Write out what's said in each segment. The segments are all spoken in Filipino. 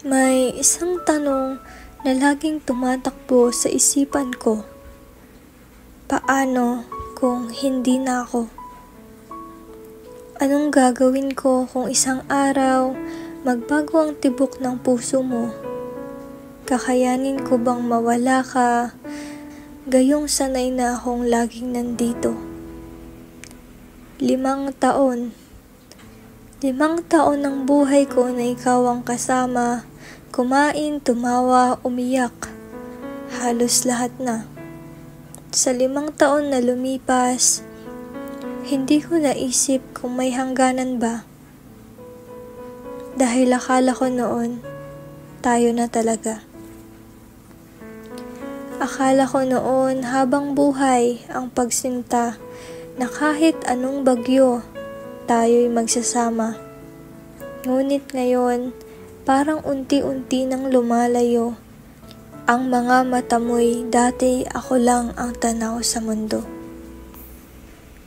May isang tanong na laging tumatakbo sa isipan ko. Paano kung hindi na ako? Anong gagawin ko kung isang araw magbago ang tibok ng puso mo? Kakayanin ko bang mawala ka, gayong sanay na akong laging nandito? 5 taon. 5 taon ng buhay ko na ikaw ang kasama, kumain, tumawa, umiyak. Halos lahat na. Sa 5 taon na lumipas, hindi ko naisip kung may hangganan ba. Dahil akala ko noon, tayo na talaga. Akala ko noon habang buhay ang pagsinta na kahit anong bagyo, tayo'y magsasama. Ngunit ngayon, parang unti-unti nang lumalayo ang mga mata mo'y dati ako lang ang tanaw sa mundo.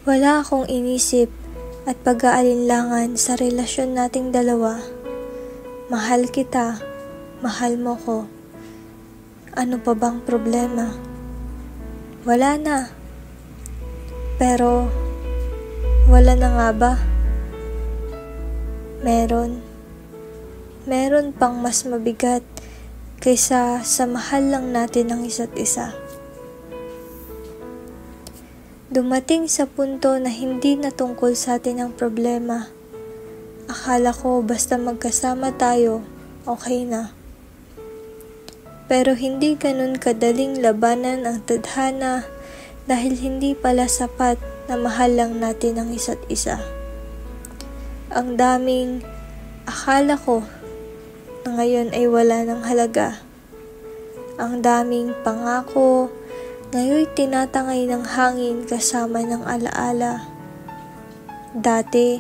Wala akong inisip at pag-aalinlangan sa relasyon nating dalawa. Mahal kita, mahal mo ko. Ano pa bang problema? Wala na. Pero, wala na nga ba? Meron. Meron pang mas mabigat kaysa sa mahal lang natin ang isa't isa. Dumating sa punto na hindi na tungkol sa atin ang problema. Akala ko basta magkasama tayo, okay na. Pero hindi ganun kadaling labanan ang tadhana dahil hindi pala sapat na mahal lang natin ang isa't isa. Ang daming akala ko na ngayon ay wala ng halaga. Ang daming pangako, ngayon tinatangay ng hangin kasama ng alaala. Dati,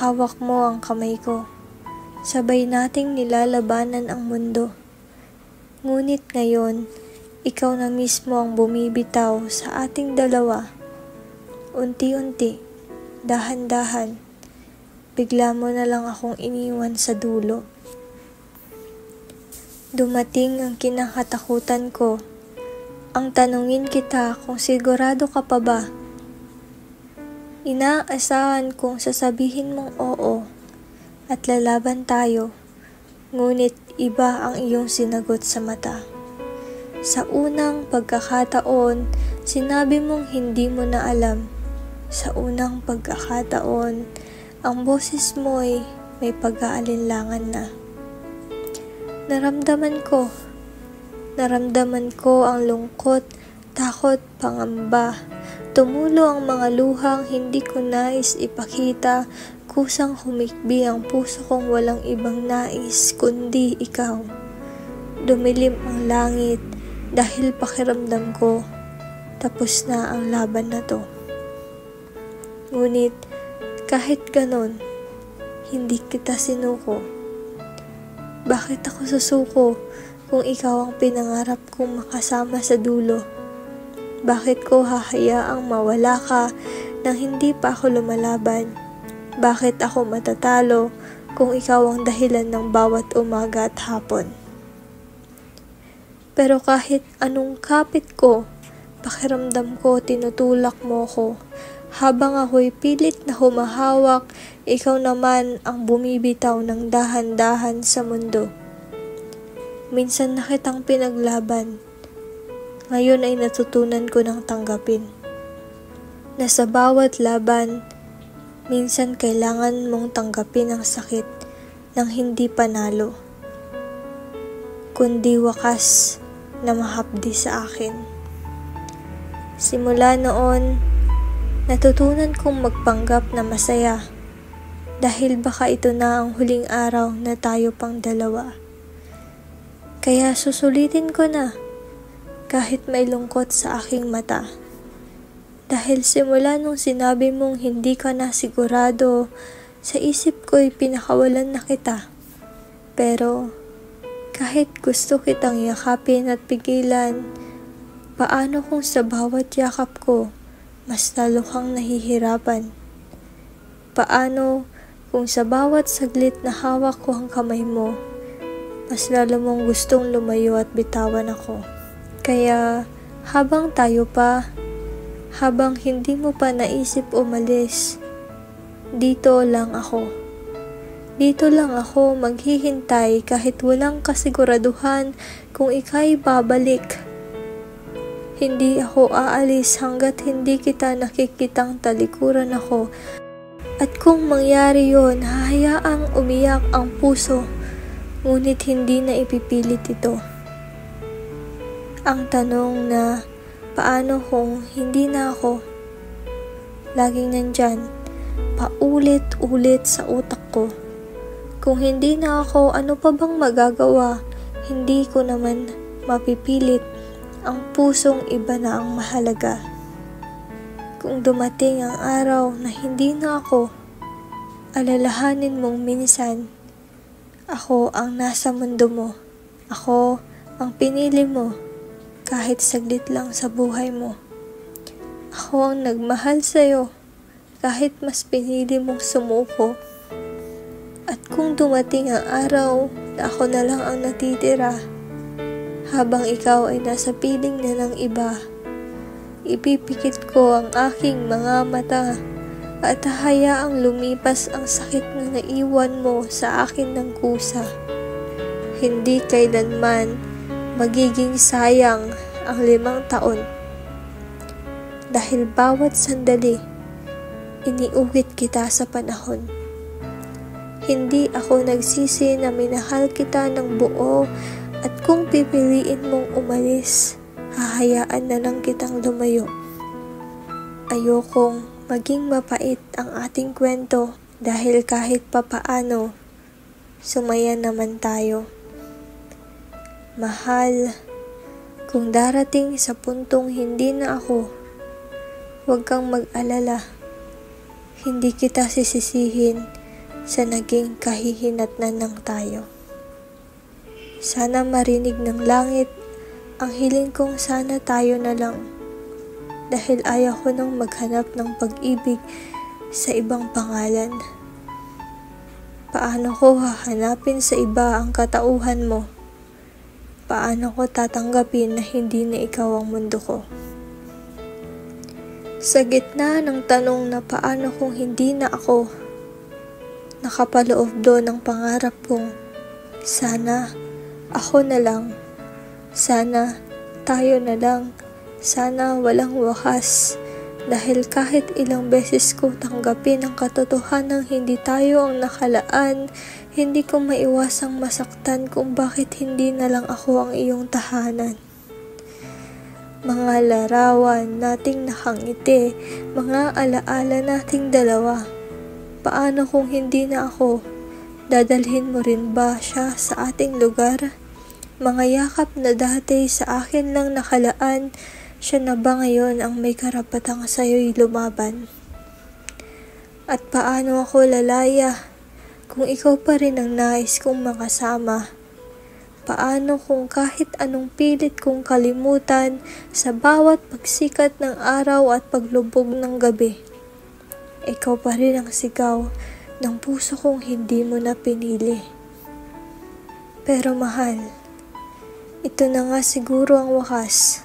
hawak mo ang kamay ko. Sabay nating nilalabanan ang mundo. Ngunit ngayon, ikaw na mismo ang bumibitaw sa ating dalawa. Unti-unti, dahan-dahan, bigla mo na lang akong iniwan sa dulo. Dumating ang kinakatakutan ko. Ang tanungin kita kung sigurado ka pa ba. Inaasahan kong sasabihin mong oo at lalaban tayo. Ngunit iba ang iyong sinagot sa mata. Sa unang pagkakataon, sinabi mong hindi mo na alam. Sa unang pagkakataon, ang boses mo'y may pag-aalinlangan na. Naramdaman ko ang lungkot, takot, pangamba. Tumulo ang mga luhang hindi ko nais ipakita, kusang humikbi ang puso kong walang ibang nais kundi ikaw. Dumilim ang langit dahil pakiramdam ko, tapos na ang laban na to. Ngunit kahit ganon, hindi kita sinuko. Bakit ako susuko kung ikaw ang pinangarap kong makasama sa dulo? Bakit ko hahayaang mawala ka nang hindi pa ako lumalaban? Bakit ako matatalo kung ikaw ang dahilan ng bawat umaga at hapon? Pero kahit anong kapit ko, pakiramdam ko tinutulak mo ko. Habang ako'y pilit na humahawak, ikaw naman ang bumibitaw ng dahan-dahan sa mundo. Minsan na kitang pinaglaban. Ngayon ay natutunan ko ng tanggapin. Na sa bawat laban, minsan kailangan mong tanggapin ang sakit ng hindi panalo, kundi wakas na mahapdi sa akin. Simula noon, natutunan kong magpanggap na masaya dahil baka ito na ang huling araw na tayo pang dalawa. Kaya susulitin ko na kahit may lungkot sa aking mata. Dahil simula nung sinabi mong hindi ka na sigurado, sa isip ko'y pinakawalan na kita. Pero kahit gusto kitang yakapin at pigilan, paano kung sa bawat yakap ko, mas lalo kang nahihirapan? Paano kung sa bawat saglit na hawak ko ang kamay mo, mas lalo mong gustong lumayo at bitawan ako. Kaya habang tayo pa, habang hindi mo pa naisip umalis, dito lang ako. Dito lang ako maghihintay kahit walang kasiguraduhan kung ika'y babalik. Hindi ako aalis hanggat hindi kita nakikitang talikuran ako. At kung mangyari yon, hahayaang umiyak ang puso, ngunit hindi na ipipilit ito. Ang tanong na, paano kung hindi na ako? Laging nandyan, paulit-ulit sa utak ko. Kung hindi na ako, ano pa bang magagawa? Hindi ko naman mapipilit. Ang pusong iba na ang mahalaga. Kung dumating ang araw na hindi na ako, alalahanin mong minsan, ako ang nasa mundo mo. Ako ang pinili mo kahit saglit lang sa buhay mo. Ako ang nagmahal sa'yo kahit mas pinili mong sumuko. At kung dumating ang araw na ako na lang ang natitira, habang ikaw ay nasa piling na ng iba, ipipikit ko ang aking mga mata at hahayaang lumipas ang sakit na naiwan mo sa akin ng kusa. Hindi kailanman magiging sayang ang 5 taon. Dahil bawat sandali, iniuwit kita sa panahon. Hindi ako nagsisi na minahal kita ng buo at kung pipiliin mong umalis, hahayaan na lang kitang lumayo. Ayokong maging mapait ang ating kwento dahil kahit papaano, sumaya naman tayo. Mahal, kung darating sa puntong hindi na ako, huwag kang mag-alala. Hindi kita sisisihin sa naging kahihinatnan ng tayo. Sana marinig ng langit ang hiling kong sana tayo na lang, dahil ayaw ko nang maghanap ng pag-ibig sa ibang pangalan. Paano ko hahanapin sa iba ang katauhan mo? Paano ko tatanggapin na hindi na ikaw ang mundo ko? Sa gitna ng tanong na paano kung hindi na ako, nakapaloob doon ang pangarap kong sana ako na lang, sana tayo na lang, sana walang wakas. Dahil kahit ilang beses ko tanggapin ang katotohanang hindi tayo ang nakalaan, hindi ko maiwasang masaktan kung bakit hindi na lang ako ang iyong tahanan. Mga larawan nating nakangiti, mga alaala nating dalawa. Paano kung hindi na ako? Dadalhin mo rin ba siya sa ating lugar? Mga yakap na dati sa akin lang nakalaan, siya na ba ngayon ang may karapatang sa'yo'y lumaban? At paano ako lalaya kung ikaw pa rin ang nais kong makasama? Paano kung kahit anong pilit kong kalimutan sa bawat pagsikat ng araw at paglubog ng gabi, ikaw pa rin ang sigaw ng puso kong hindi mo na pinili. Pero mahal, ito na nga siguro ang wakas.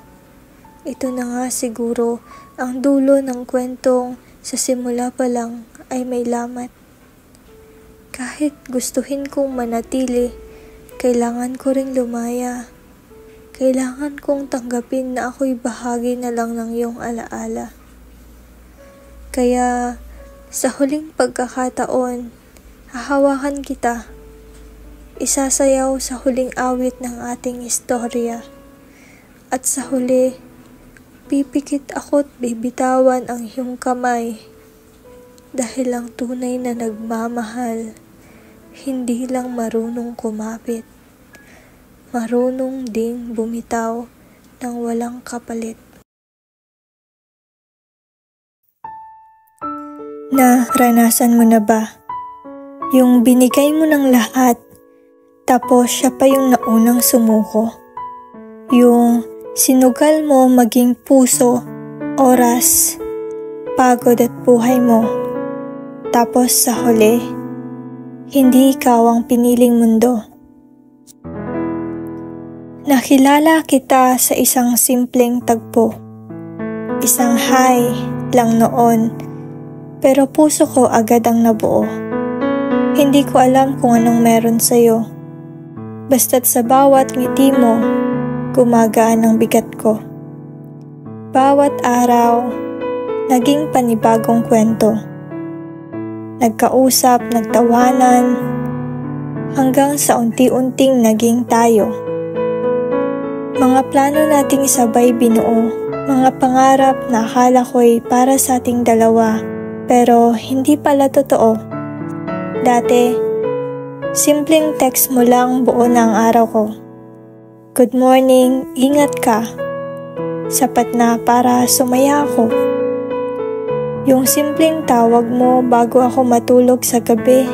Ito na nga siguro ang dulo ng kwentong sa simula pa lang ay may lamat. Kahit gustuhin kong manatili, kailangan ko ring lumaya. Kailangan kong tanggapin na ako'y bahagi na lang ng iyong alaala. Kaya sa huling pagkakataon, hahawakan kita. Isasayaw sa huling awit ng ating istorya. At sa huli, pipikit ako't bibitawan ang iyong kamay. Dahil ang tunay na nagmamahal, hindi lang marunong kumapit, marunong ding bumitaw ng walang kapalit. Naranasan mo na ba? Yung binigay mo ng lahat, tapos siya pa yung naunang sumuko. Yung sinugal mo maging puso, oras, pagod at buhay mo. Tapos sa huli, hindi ikaw ang piniling mundo. Nakilala kita sa isang simpleng tagpo. Isang hi lang noon, pero puso ko agad ang nabuo. Hindi ko alam kung anong meron sa'yo. Basta't sa bawat ngiti mo, gumagaan ang bigat ko. Bawat araw, naging panibagong kwento. Nagkausap, nagtawanan, hanggang sa unti-unting naging tayo. Mga plano nating sabay binuo, mga pangarap na akala ko'y para sa ating dalawa, pero hindi pala totoo. Dati, simpleng text mo lang buo na ang araw ko. Good morning, ingat ka. Sapat na para sumaya ako. Yung simpleng tawag mo bago ako matulog sa gabi,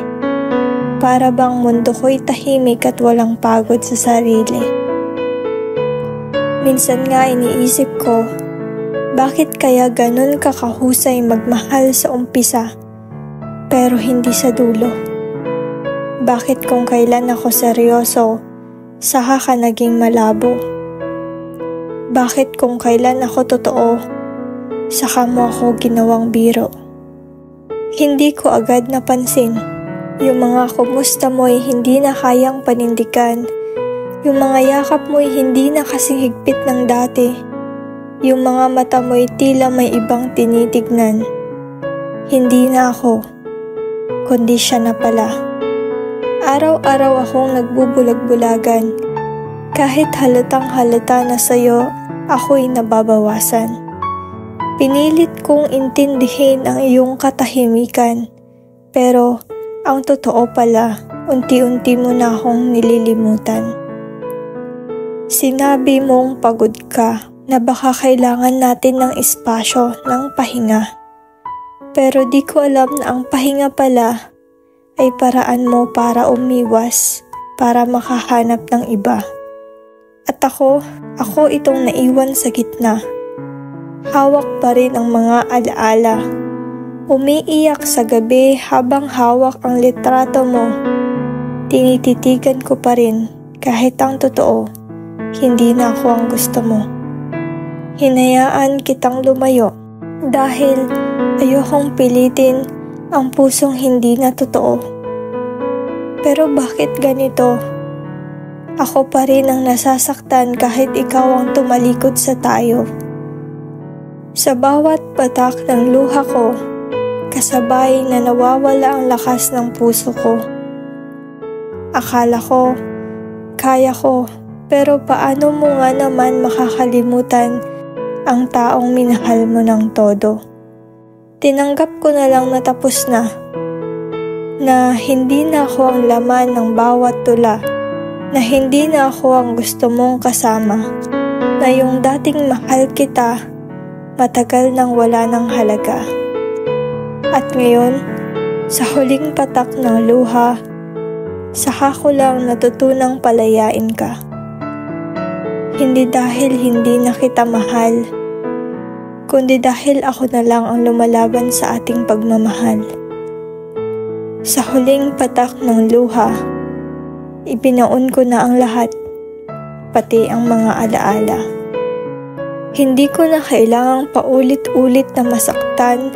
para bang mundo ko'y tahimik at walang pagod sa sarili. Minsan nga iniisip ko, bakit kaya ganun ka kahusay magmahal sa umpisa, pero hindi sa dulo? Bakit kung kailan ako seryoso, saka ka naging malabo? Bakit kung kailan ako totoo, saka mo ako ginawang biro? Hindi ko agad napansin, yung mga kumusta mo'y hindi na kayang panindigan. Yung mga yakap mo'y hindi na kasing higpit ng dati. Yung mga mata mo'y tila may ibang tinitignan. Hindi na ako, kundi siya na pala. Araw-araw akong nagbubulag-bulagan. Kahit halatang halata na sa'yo, ako'y nababawasan. Pinilit kong intindihin ang iyong katahimikan. Pero ang totoo pala, unti-unti mo na akong nililimutan. Sinabi mong pagod ka na baka kailangan natin ng espasyo ng pahinga. Pero di ko alam na ang pahinga pala ay paraan mo para umiwas, para makahanap ng iba. At ako itong naiwan sa gitna. Hawak pa rin ang mga alaala. Umiiyak sa gabi habang hawak ang litrato mo. Tinititigan ko pa rin kahit ang totoo. Hindi na ako ang gusto mo. Hinayaan kitang lumayo dahil ayokong pilitin ang pusong hindi na totoo. Pero bakit ganito? Ako pa rin ang nasasaktan kahit ikaw ang tumalikod sa tayo. Sa bawat patak ng luha ko, kasabay na nawawala ang lakas ng puso ko. Akala ko, kaya ko. Pero paano mo nga naman makakalimutan ang taong minahal mo ng todo? Tinanggap ko na lang na tapos na hindi na ako ang laman ng bawat tula, na hindi na ako ang gusto mong kasama, na yung dating mahal kita, matagal nang wala ng halaga. At ngayon, sa huling patak ng luha, saka ko lang natutunang palayain ka. Hindi dahil hindi na kita mahal, kundi dahil ako na lang ang lumalaban sa ating pagmamahal. Sa huling patak ng luha, ibinaon ko na ang lahat, pati ang mga alaala. Hindi ko na kailangang paulit-ulit na masaktan.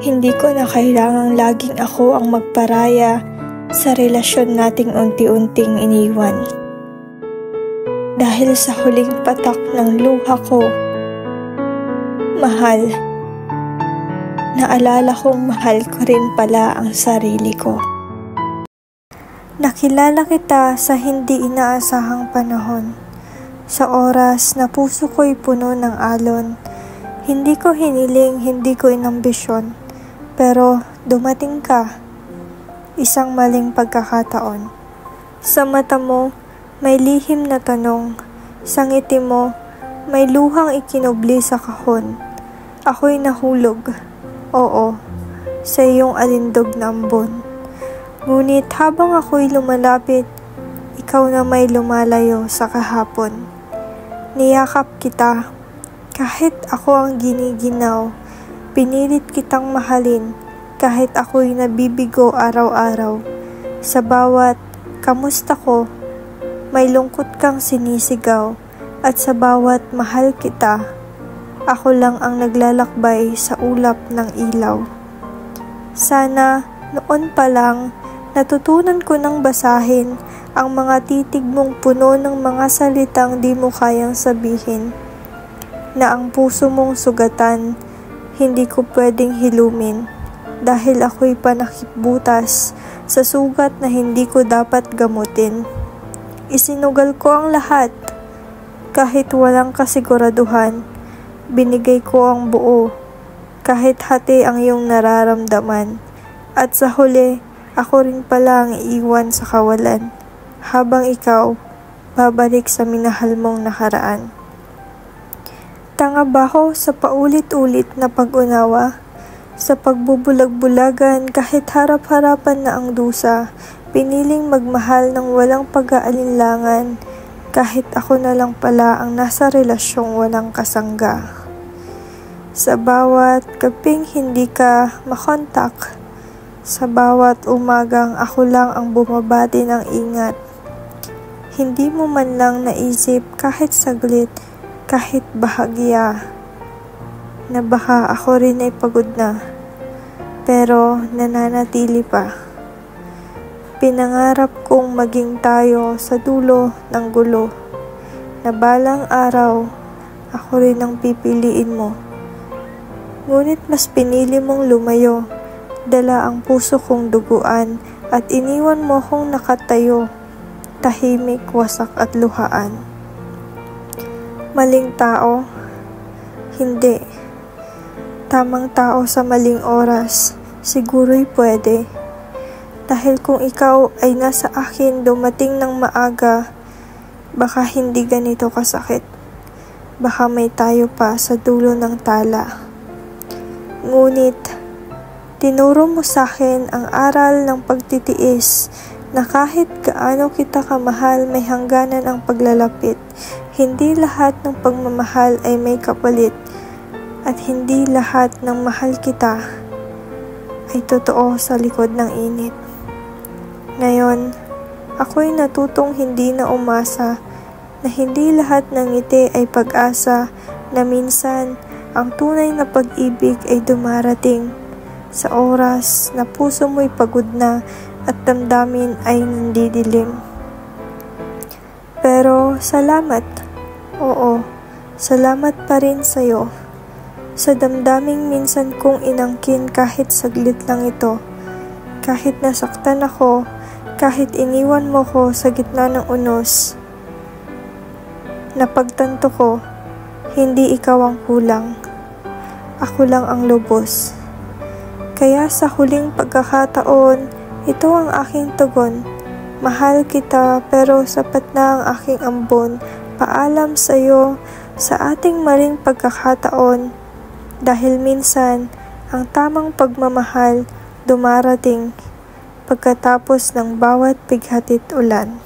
Hindi ko na kailangang laging ako ang magparaya sa relasyon nating unti-unting iniwan. Dahil sa huling patak ng luha ko, mahal, naalala kong mahal ko rin pala ang sarili ko. Nakilala kita sa hindi inaasahang panahon, sa oras na puso ko'y puno ng alon. Hindi ko hiniling, hindi ko inambisyon, pero dumating ka, isang maling pagkakataon. Sa mata mo, may lihim na tanong, sa ngiti mo, may luhang ikinubli sa kahon. Ako'y nahulog, oo, sa iyong alindog na ambon. Ngunit habang ako'y lumalapit, ikaw na may lumalayo sa kahapon. Niyakap kita, kahit ako ang giniginaw, pinilit kitang mahalin, kahit ako'y nabibigo araw-araw. Sa bawat kamusta ko, may lungkot kang sinisigaw, at sa bawat mahal kita, ako lang ang naglalakbay sa ulap ng ilaw. Sana noon pa lang natutunan ko nang basahin ang mga titig mong puno ng mga salitang di mo kayang sabihin, na ang puso mong sugatan hindi ko pwedeng hilumin dahil ako'y panakipbutas sa sugat na hindi ko dapat gamutin. Isinugal ko ang lahat kahit walang kasiguraduhan. Binigay ko ang buo kahit hati ang iyong nararamdaman. At sa huli, ako rin pala ang iiwan sa kawalan habang ikaw babalik sa minahal mong nakaraan. Tanga ba ako sa paulit-ulit na pag-unawa? Sa pagbubulag-bulagan kahit harap-harapan na ang dusa, piniling magmahal ng walang pag-aalinlangan kahit ako na lang pala ang nasa relasyong walang kasangga. Sa bawat gabing hindi ka makontak, sa bawat umagang ako lang ang bumabati ng ingat, hindi mo man lang naisip kahit saglit, kahit bahagya, na baka ako rin ay pagod na, pero nananatili pa. Pinangarap kong maging tayo sa dulo ng gulo, na balang araw, ako rin ang pipiliin mo. Ngunit mas pinili mong lumayo, dala ang puso kong duguan, at iniwan mo kong nakatayo, tahimik, wasak at luhaan. Maling tao? Hindi. Tamang tao sa maling oras, siguro'y pwede. Dahil kung ikaw ay nasa akin dumating ng maaga, baka hindi ganito kasakit. Baka may tayo pa sa dulo ng tala. Ngunit, tinuro mo sa'kin ang aral ng pagtitiis, na kahit gaano kita kamahal may hangganan ang paglalapit. Hindi lahat ng pagmamahal ay may kapalit. At hindi lahat ng mahal kita ay totoo sa likod ng init. Ngayon, ako'y natutong hindi na umasa, na hindi lahat ng ngiti ay pag-asa, na minsan ang tunay na pag-ibig ay dumarating sa oras na puso mo'y pagod na at damdamin ay nandidilim. Pero salamat, oo, salamat pa rin sa'yo. Sa damdaming minsan kong inangkin kahit saglit lang ito, kahit nasaktan ako, kahit iniwan mo ko sa gitna ng unos, napagtanto ko, hindi ikaw ang kulang, ako lang ang lubos. Kaya sa huling pagkakataon, ito ang aking tugon, mahal kita pero sapat na ang aking ambon, paalam sa'yo sa ating maling pagkakataon. Dahil minsan, ang tamang pagmamahal dumarating pagkatapos ng bawat bighatit ulan.